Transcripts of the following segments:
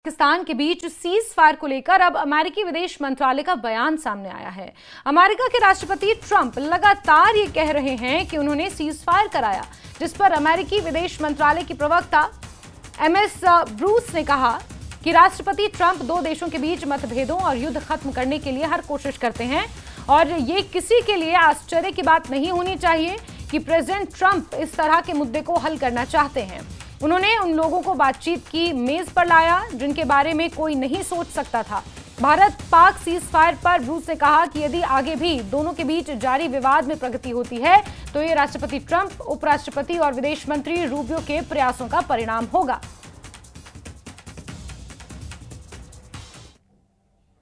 पाकिस्तान के बीच cease fire को लेकर अब अमेरिकी विदेश मंत्रालय का बयान सामने आया है। अमेरिका के राष्ट्रपति ट्रंप लगातार ये कह रहे हैं कि उन्होंने सीज फायर कराया, जिस पर अमेरिकी विदेश मंत्रालय की प्रवक्ता एमएस ब्रूस ने कहा कि राष्ट्रपति ट्रंप दो देशों के बीच मतभेदों और युद्ध खत्म करने के लिए हर कोशिश करते हैं और ये किसी के लिए आश्चर्य की बात नहीं होनी चाहिए कि प्रेसिडेंट ट्रंप इस तरह के मुद्दे को हल करना चाहते हैं। उन्होंने उन लोगों को बातचीत की मेज पर लाया जिनके बारे में कोई नहीं सोच सकता था। भारत पाक सीज फायर पर ब्रूस ने कहा कि यदि आगे भी दोनों के बीच जारी विवाद में प्रगति होती है तो ये राष्ट्रपति ट्रंप, उपराष्ट्रपति और विदेश मंत्री रूबियो के प्रयासों का परिणाम होगा।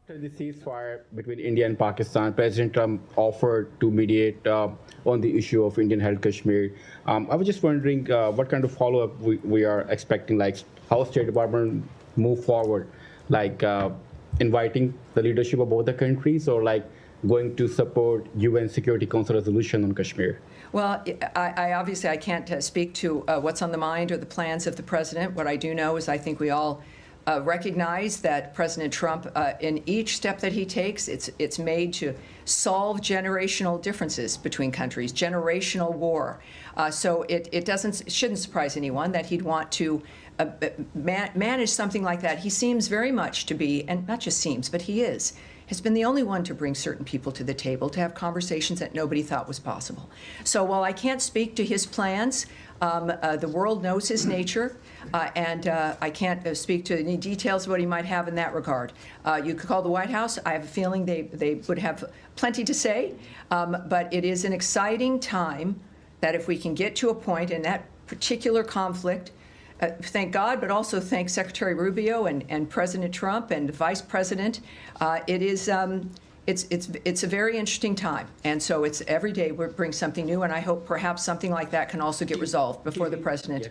The ceasefire between India and Pakistan, President Trump offered to mediate on the issue of Indian-held Kashmir. I was just wondering what kind of follow-up we are expecting, like how State Department move forward, like inviting the leadership of both the countries, or like going to support UN Security Council resolution on Kashmir. Well, I obviously can't speak to what's on the mind or the plans of the president. What I do know is I think we all recognize that President Trump, in each step that he takes, it's made to solve generational differences between countries, generational war. So it shouldn't surprise anyone that he'd want to manage something like that. He seems very much to be, and not just seems, but he has been the only one to bring certain people to the table to have conversations that nobody thought was possible. So while I can't speak to his plans, the world knows his nature, and I can't speak to any details of what he might have in that regard. You could call the White House. I have a feeling they would have plenty to say, but it is an exciting time that if we can get to a point in that particular conflict, thank God, but also thank Secretary Rubio and President Trump and the Vice President. It's a very interesting time, and so it's every day we bring something new, and I hope perhaps something like that can also get resolved before the President.